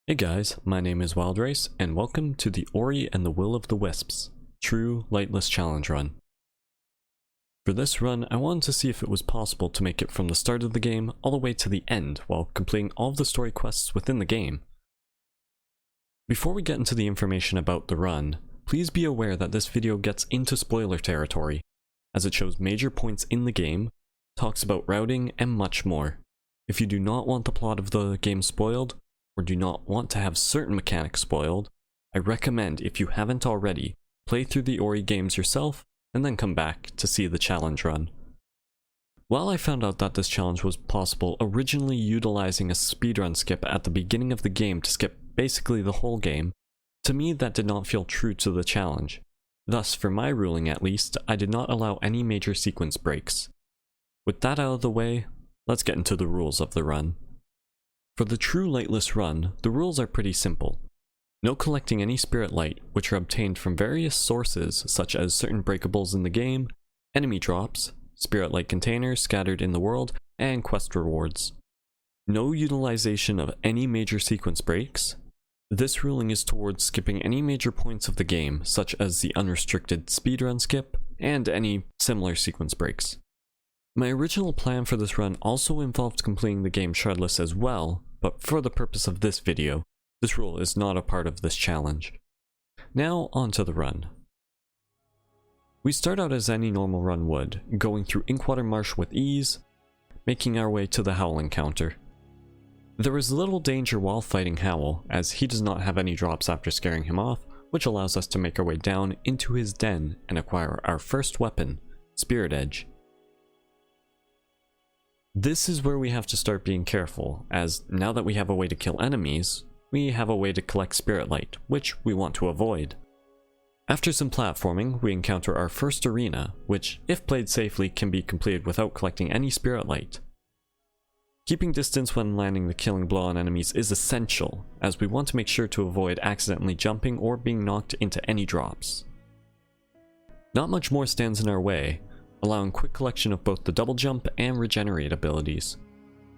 Hey guys, my name is WildRyce, and welcome to the Ori and the Will of the Wisps, True Lightless Challenge Run. For this run, I wanted to see if it was possible to make it from the start of the game all the way to the end while completing all of the story quests within the game. Before we get into the information about the run, please be aware that this video gets into spoiler territory, as it shows major points in the game, talks about routing, and much more. If you do not want the plot of the game spoiled, or do not want to have certain mechanics spoiled, I recommend, if you haven't already, play through the Ori games yourself and then come back to see the challenge run. While I found out that this challenge was possible originally utilizing a speedrun skip at the beginning of the game to skip basically the whole game, to me that did not feel true to the challenge. Thus, for my ruling at least, I did not allow any major sequence breaks. With that out of the way, let's get into the rules of the run. For the true Lightless run, the rules are pretty simple. No collecting any spirit light, which are obtained from various sources such as certain breakables in the game, enemy drops, spirit light containers scattered in the world, and quest rewards. No utilization of any major sequence breaks. This ruling is towards skipping any major points of the game, such as the unrestricted speedrun skip, and any similar sequence breaks. My original plan for this run also involved completing the game shardless as well, but for the purpose of this video, this rule is not a part of this challenge. Now on to the run. We start out as any normal run would, going through Inkwater Marsh with ease, making our way to the Howl encounter. There is little danger while fighting Howl, as he does not have any drops after scaring him off, which allows us to make our way down into his den and acquire our first weapon, Spirit Edge. This is where we have to start being careful, as now that we have a way to kill enemies, we have a way to collect spirit light, which we want to avoid. After some platforming, we encounter our first arena, which, if played safely, can be completed without collecting any spirit light. Keeping distance when landing the killing blow on enemies is essential, as we want to make sure to avoid accidentally jumping or being knocked into any drops. Not much more stands in our way, allowing quick collection of both the double jump and regenerate abilities.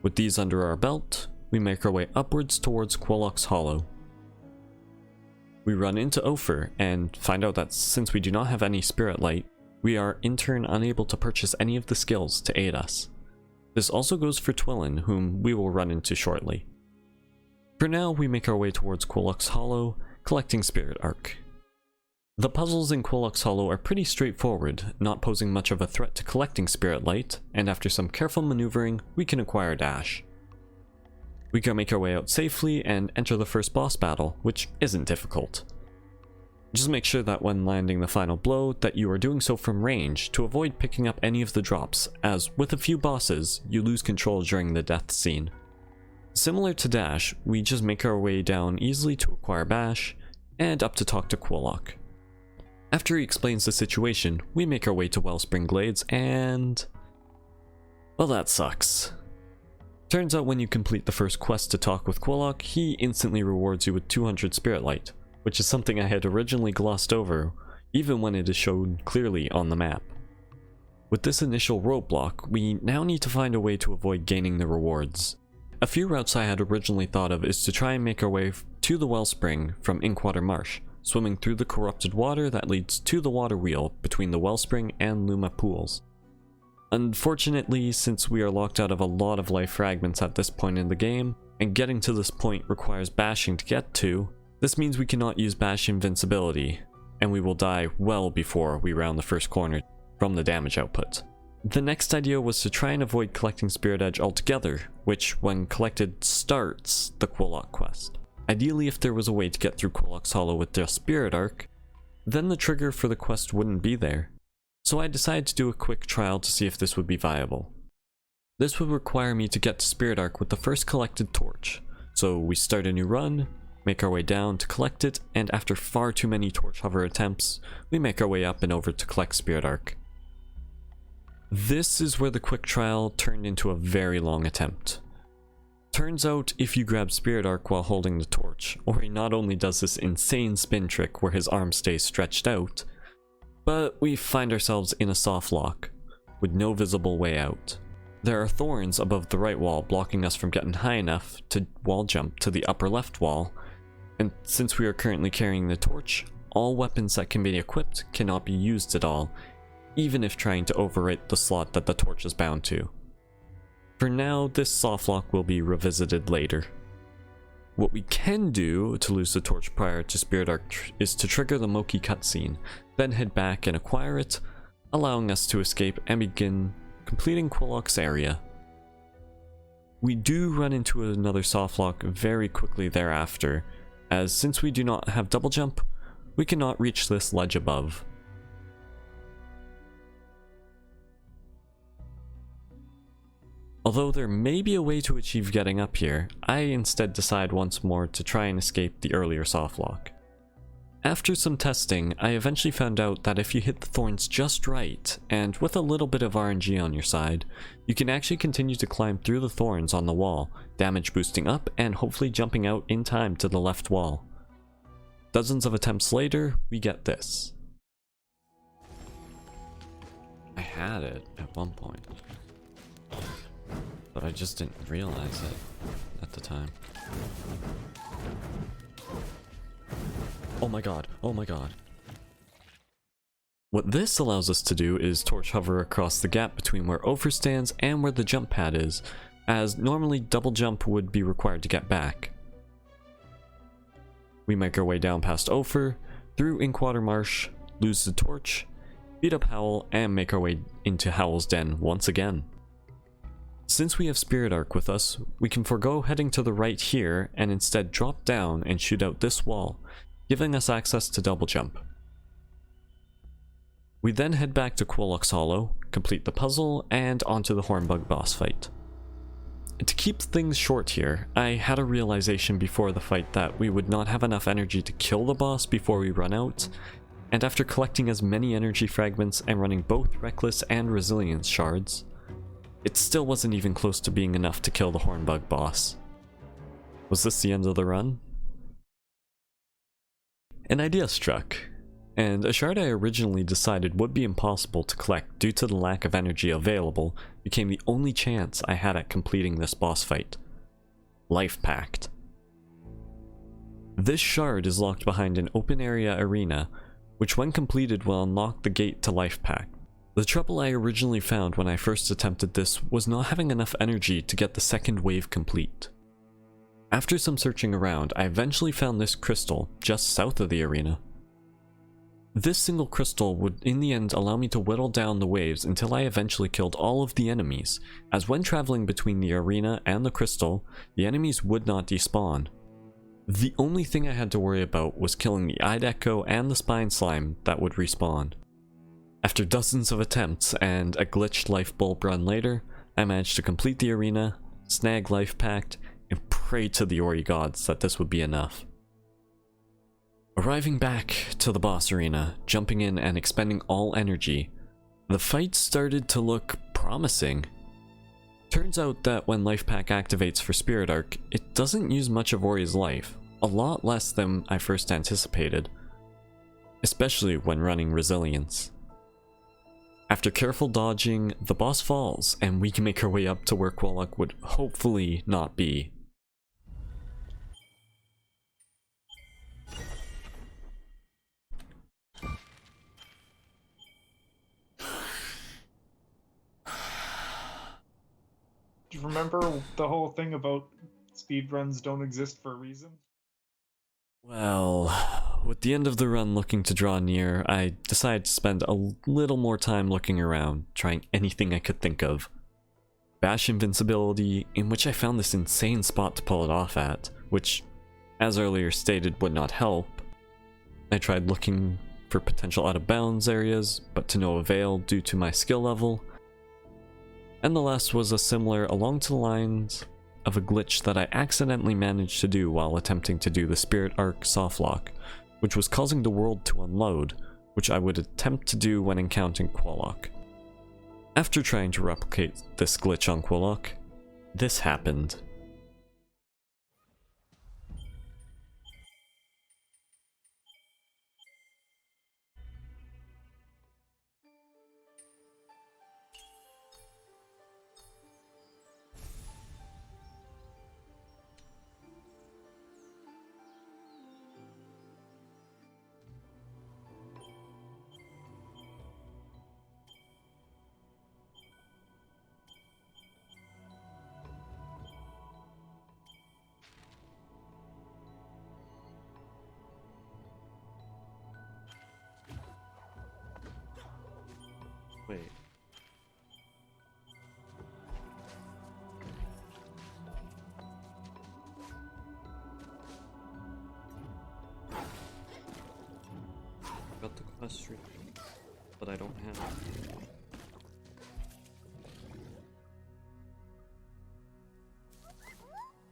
With these under our belt, we make our way upwards towards Quolock's Hollow. We run into Ophir and find out that since we do not have any spirit light, we are in turn unable to purchase any of the skills to aid us. This also goes for Twillin, whom we will run into shortly. For now, we make our way towards Quolock's Hollow, collecting Spirit Arc. The puzzles in Quolock's Hollow are pretty straightforward, not posing much of a threat to collecting spirit light, and after some careful maneuvering, we can acquire dash. We can make our way out safely and enter the first boss battle, which isn't difficult. Just make sure that when landing the final blow that you are doing so from range to avoid picking up any of the drops, as with a few bosses, you lose control during the death scene. Similar to dash, we just make our way down easily to acquire bash, and up to talk to Quolock. After he explains the situation, we make our way to Wellspring Glades and... well, that sucks. Turns out when you complete the first quest to talk with Quolock, he instantly rewards you with 200 Spirit Light, which is something I had originally glossed over, even when it is shown clearly on the map. With this initial roadblock, we now need to find a way to avoid gaining the rewards. A few routes I had originally thought of is to try and make our way to the Wellspring from Inkwater Marsh, swimming through the corrupted water that leads to the water wheel between the Wellspring and Luma pools. Unfortunately, since we are locked out of a lot of life fragments at this point in the game, and getting to this point requires bashing to get to, this means we cannot use bash Invincibility, and we will die well before we round the first corner from the damage output. The next idea was to try and avoid collecting Spirit Edge altogether, which when collected starts the Quolock quest. Ideally, if there was a way to get through Quolock's Hollow with just Spirit Arc, then the trigger for the quest wouldn't be there. So I decided to do a quick trial to see if this would be viable. This would require me to get to Spirit Arc with the first collected torch. So we start a new run, make our way down to collect it, and after far too many torch hover attempts, we make our way up and over to collect Spirit Arc. This is where the quick trial turned into a very long attempt. Turns out, if you grab Spirit Arc while holding the torch, Ori not only does this insane spin trick where his arm stays stretched out, but we find ourselves in a soft lock, with no visible way out. There are thorns above the right wall blocking us from getting high enough to wall jump to the upper left wall, and since we are currently carrying the torch, all weapons that can be equipped cannot be used at all, even if trying to overwrite the slot that the torch is bound to. For now, this softlock will be revisited later. What we can do to lose the torch prior to Spirit Arc is to trigger the Moki cutscene, then head back and acquire it, allowing us to escape and begin completing Quillock's area. We do run into another softlock very quickly thereafter, as since we do not have double jump, we cannot reach this ledge above. Although there may be a way to achieve getting up here, I instead decide once more to try and escape the earlier softlock. After some testing, I eventually found out that if you hit the thorns just right, and with a little bit of RNG on your side, you can actually continue to climb through the thorns on the wall, damage boosting up and hopefully jumping out in time to the left wall. Dozens of attempts later, we get this. I had it at one point, but I just didn't realize it at the time. Oh my god, oh my god. What this allows us to do is torch hover across the gap between where Ophir stands and where the jump pad is, as normally double jump would be required to get back. We make our way down past Ophir, through Inkwater Marsh, lose the torch, beat up Howl, and make our way into Howl's den once again. Since we have Spirit Arc with us, we can forego heading to the right here and instead drop down and shoot out this wall, giving us access to double jump. We then head back to Quillock's Hollow, complete the puzzle, and onto the Hornbug boss fight. To keep things short here, I had a realization before the fight that we would not have enough energy to kill the boss before we run out, and after collecting as many energy fragments and running both Reckless and Resilience shards, it still wasn't even close to being enough to kill the Hornbug boss. Was this the end of the run? An idea struck, and a shard I originally decided would be impossible to collect due to the lack of energy available became the only chance I had at completing this boss fight. Life Pact. This shard is locked behind an open area arena, which when completed will unlock the gate to Life Pact. The trouble I originally found when I first attempted this was not having enough energy to get the second wave complete. After some searching around, I eventually found this crystal just south of the arena. This single crystal would in the end allow me to whittle down the waves until I eventually killed all of the enemies, as when traveling between the arena and the crystal, the enemies would not despawn. The only thing I had to worry about was killing the Eideko and the Spine Slime that would respawn. After dozens of attempts and a glitched life bulb run later, I managed to complete the arena, snag Life Pact, and pray to the Ori gods that this would be enough. Arriving back to the boss arena, jumping in and expending all energy, the fight started to look promising. Turns out that when Life Pack activates for Spirit Arc, it doesn't use much of Ori's life, a lot less than I first anticipated, especially when running Resilience. After careful dodging, the boss falls, and we can make our way up to where Quillock would hopefully not be. Do you remember the whole thing about speedruns don't exist for a reason? Well, with the end of the run looking to draw near, I decided to spend a little more time looking around, trying anything I could think of. Bash Invincibility, in which I found this insane spot to pull it off at, which, as earlier stated, would not help. I tried looking for potential out-of-bounds areas, but to no avail due to my skill level. And the last was a similar along to the lines of a glitch that I accidentally managed to do while attempting to do the Spirit Arc softlock, which was causing the world to unload, which I would attempt to do when encountering Quillock. After trying to replicate this glitch on Quillock, this happened. Wait. Got the quest tree, but I don't have it.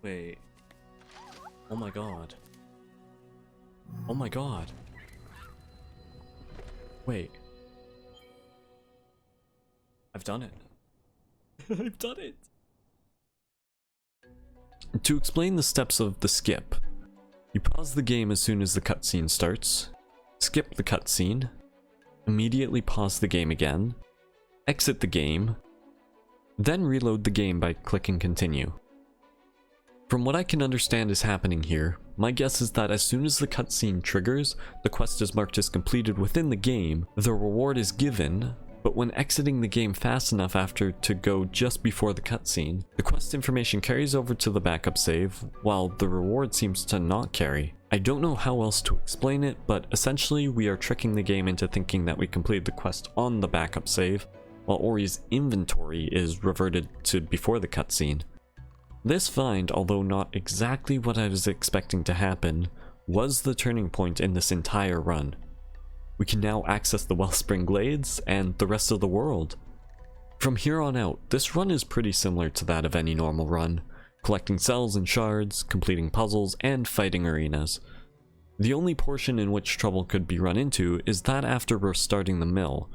Wait. Oh my god. Oh my god. Wait. I've done it. I've done it. To explain the steps of the skip, you pause the game as soon as the cutscene starts, skip the cutscene, immediately pause the game again, exit the game, then reload the game by clicking continue. From what I can understand is happening here, my guess is that as soon as the cutscene triggers, the quest is marked as completed within the game, the reward is given, but when exiting the game fast enough after to go just before the cutscene, the quest information carries over to the backup save, while the reward seems to not carry. I don't know how else to explain it, but essentially we are tricking the game into thinking that we completed the quest on the backup save, while Ori's inventory is reverted to before the cutscene. This find, although not exactly what I was expecting to happen, was the turning point in this entire run. We can now access the Wellspring Glades and the rest of the world. From here on out, this run is pretty similar to that of any normal run, collecting cells and shards, completing puzzles, and fighting arenas. The only portion in which trouble could be run into is that after restarting the mill,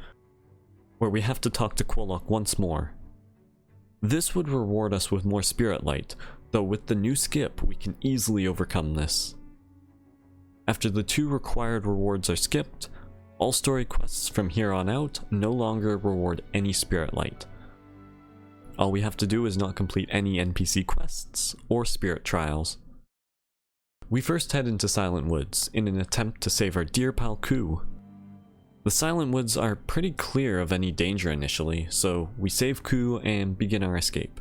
where we have to talk to Quillock once more. This would reward us with more spirit light, though with the new skip we can easily overcome this. After the 2 required rewards are skipped, all story quests from here on out no longer reward any spirit light. All we have to do is not complete any NPC quests or spirit trials. We first head into Silent Woods in an attempt to save our dear pal Ku. The Silent Woods are pretty clear of any danger initially, so we save Ku and begin our escape.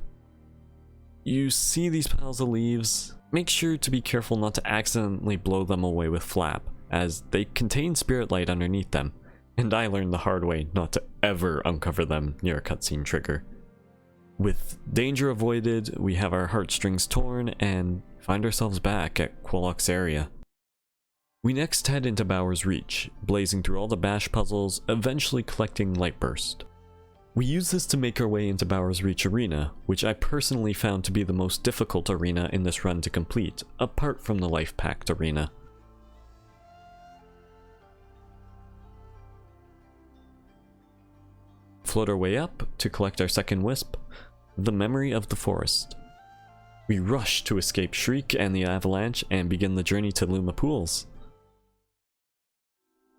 You see these piles of leaves? Make sure to be careful not to accidentally blow them away with flap, as they contain spirit light underneath them, and I learned the hard way not to ever uncover them near a cutscene trigger. With danger avoided, we have our heartstrings torn and find ourselves back at Quillock's area. We next head into Bower's Reach, blazing through all the bash puzzles, eventually collecting Lightburst. We use this to make our way into Bower's Reach Arena, which I personally found to be the most difficult arena in this run to complete, apart from the Life Pact arena. Float our way up to collect our second wisp, the Memory of the Forest. We rush to escape Shriek and the Avalanche and begin the journey to Luma Pools.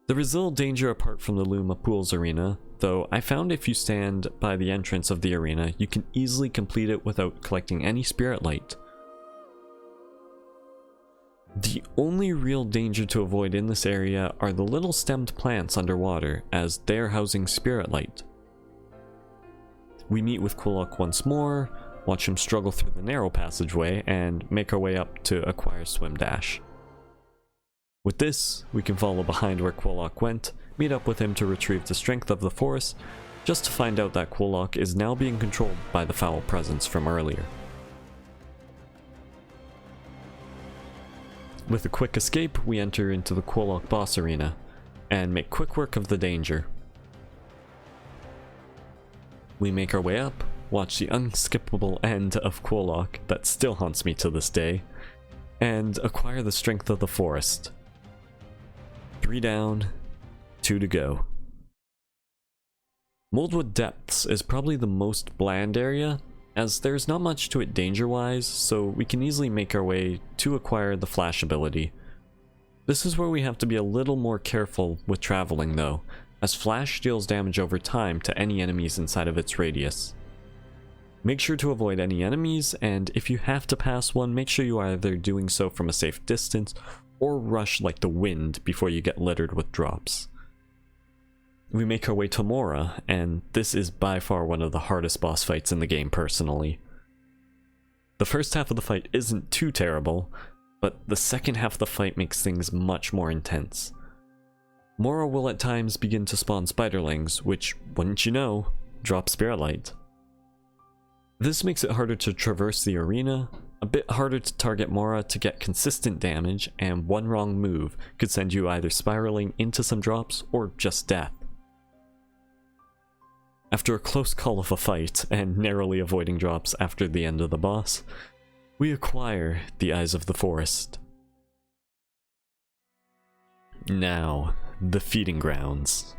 There is little danger apart from the Luma Pools arena, though I found if you stand by the entrance of the arena, you can easily complete it without collecting any spirit light. The only real danger to avoid in this area are the little stemmed plants underwater, as they are housing spirit light. We meet with Quillock once more, watch him struggle through the narrow passageway, and make our way up to acquire Swim Dash. With this, we can follow behind where Quillock went, meet up with him to retrieve the strength of the forest, just to find out that Quillock is now being controlled by the foul presence from earlier. With a quick escape, we enter into the Quillock boss arena, and make quick work of the danger. We make our way up, watch the unskippable end of Quillock that still haunts me to this day, and acquire the strength of the forest. 3 down, 2 to go. Moldwood Depths is probably the most bland area, as there's not much to it danger-wise, so we can easily make our way to acquire the Flash ability. This is where we have to be a little more careful with traveling though, as Flash deals damage over time to any enemies inside of its radius. Make sure to avoid any enemies, and if you have to pass one, make sure you are either doing so from a safe distance or rush like the wind before you get littered with drops. We make our way to Mora, and this is by far one of the hardest boss fights in the game personally. The first half of the fight isn't too terrible, but the second half of the fight makes things much more intense. Mora will at times begin to spawn spiderlings, which, wouldn't you know, drop Spirit Light. This makes it harder to traverse the arena, a bit harder to target Mora to get consistent damage, and one wrong move could send you either spiraling into some drops or just death. After a close call of a fight and narrowly avoiding drops after the end of the boss, we acquire the Eyes of the Forest. Now, the feeding grounds.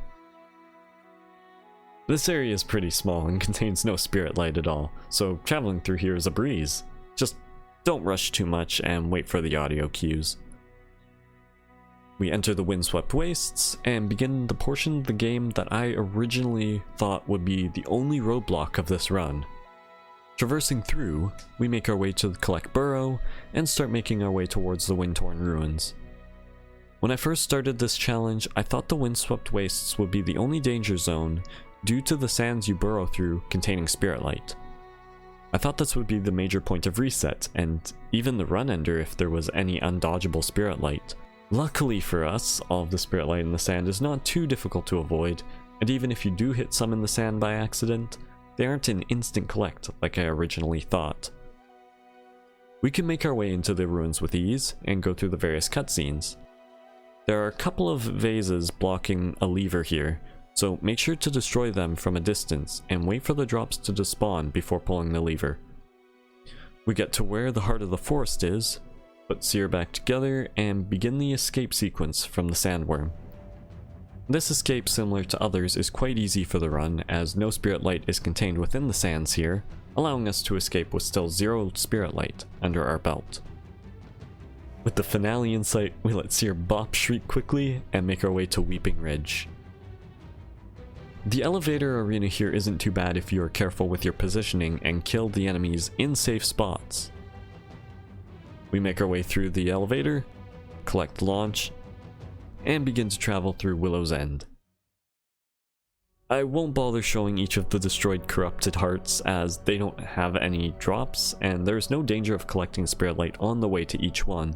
This area is pretty small and contains no spirit light at all, so traveling through here is a breeze. Just don't rush too much and wait for the audio cues. We enter the windswept wastes and begin the portion of the game that I originally thought would be the only roadblock of this run. Traversing through, we make our way to the Collect Burrow and start making our way towards the wind-torn ruins. When I first started this challenge, I thought the windswept wastes would be the only danger zone due to the sands you burrow through containing spirit light. I thought this would be the major point of reset, and even the run ender if there was any undodgeable spirit light. Luckily for us, all of the spirit light in the sand is not too difficult to avoid, and even if you do hit some in the sand by accident, they aren't an instant collect like I originally thought. We can make our way into the ruins with ease and go through the various cutscenes. There are a couple of vases blocking a lever here, so make sure to destroy them from a distance and wait for the drops to despawn before pulling the lever. We get to where the heart of the forest is, put Seer back together, and begin the escape sequence from the sandworm. This escape, similar to others, is quite easy for the run as no spirit light is contained within the sands here, allowing us to escape with still 0 spirit light under our belt. With the finale in sight, we let Seer bop shriek quickly and make our way to Weeping Ridge. The elevator arena here isn't too bad if you are careful with your positioning and kill the enemies in safe spots. We make our way through the elevator, collect launch, and begin to travel through Willow's End. I won't bother showing each of the destroyed corrupted hearts as they don't have any drops and there's no danger of collecting spirit light on the way to each one,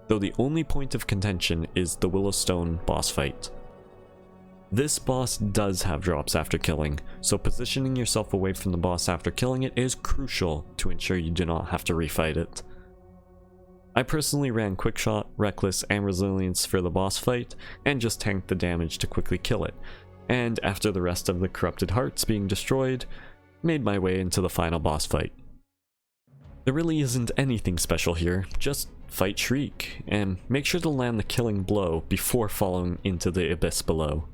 though the only point of contention is the Willowstone boss fight. This boss does have drops after killing, so positioning yourself away from the boss after killing it is crucial to ensure you do not have to refight it. I personally ran Quickshot, Reckless, and Resilience for the boss fight, and just tanked the damage to quickly kill it, and after the rest of the corrupted hearts being destroyed, made my way into the final boss fight. There really isn't anything special here, just fight Shriek, and make sure to land the killing blow before falling into the abyss below.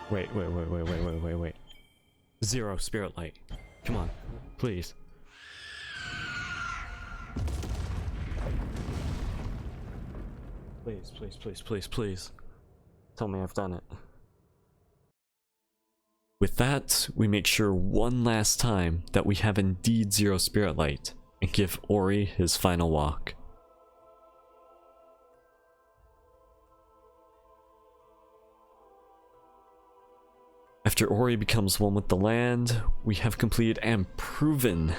Wait. 0 spirit light. Come on, please. Please. Tell me I've done it. With that, we make sure one last time that we have indeed 0 spirit light and give Ori his final walk. After Ori becomes one with the land, we have completed and proven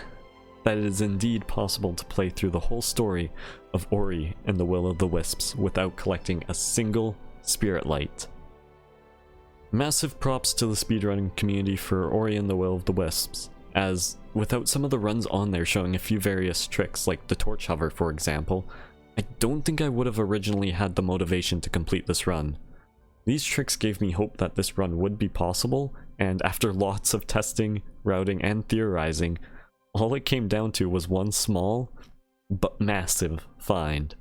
that it is indeed possible to play through the whole story of Ori and the Will of the Wisps without collecting a single spirit light. Massive props to the speedrunning community for Ori and the Will of the Wisps, as without some of the runs on there showing a few various tricks like the torch hover for example, I don't think I would have originally had the motivation to complete this run. These tricks gave me hope that this run would be possible, and after lots of testing, routing, and theorizing, all it came down to was one small, but massive find.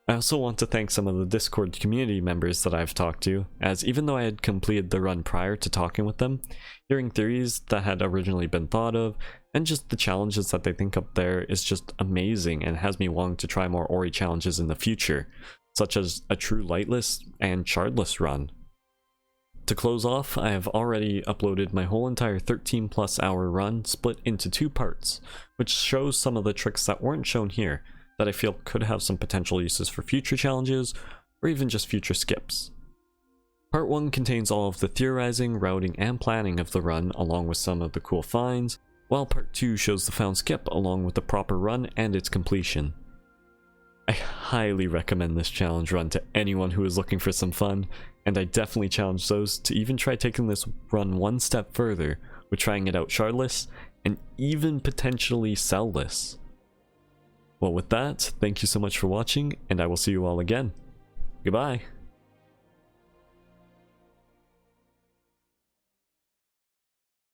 I also want to thank some of the Discord community members that I've talked to, as even though I had completed the run prior to talking with them, hearing theories that had originally been thought of, and just the challenges that they think up there is just amazing and has me wanting to try more Ori challenges in the future, such as a true Lightless and Shardless run. To close off, I have already uploaded my whole entire 13+ hour run split into 2 parts, which shows some of the tricks that weren't shown here, that I feel could have some potential uses for future challenges, or even just future skips. Part 1 contains all of the theorizing, routing, and planning of the run along with some of the cool finds, while Part 2 shows the found skip along with the proper run and its completion. I highly recommend this challenge run to anyone who is looking for some fun, and I definitely challenge those to even try taking this run one step further with trying it out shardless, and even potentially cellless. Well, with that, thank you so much for watching, and I will see you all again. Goodbye!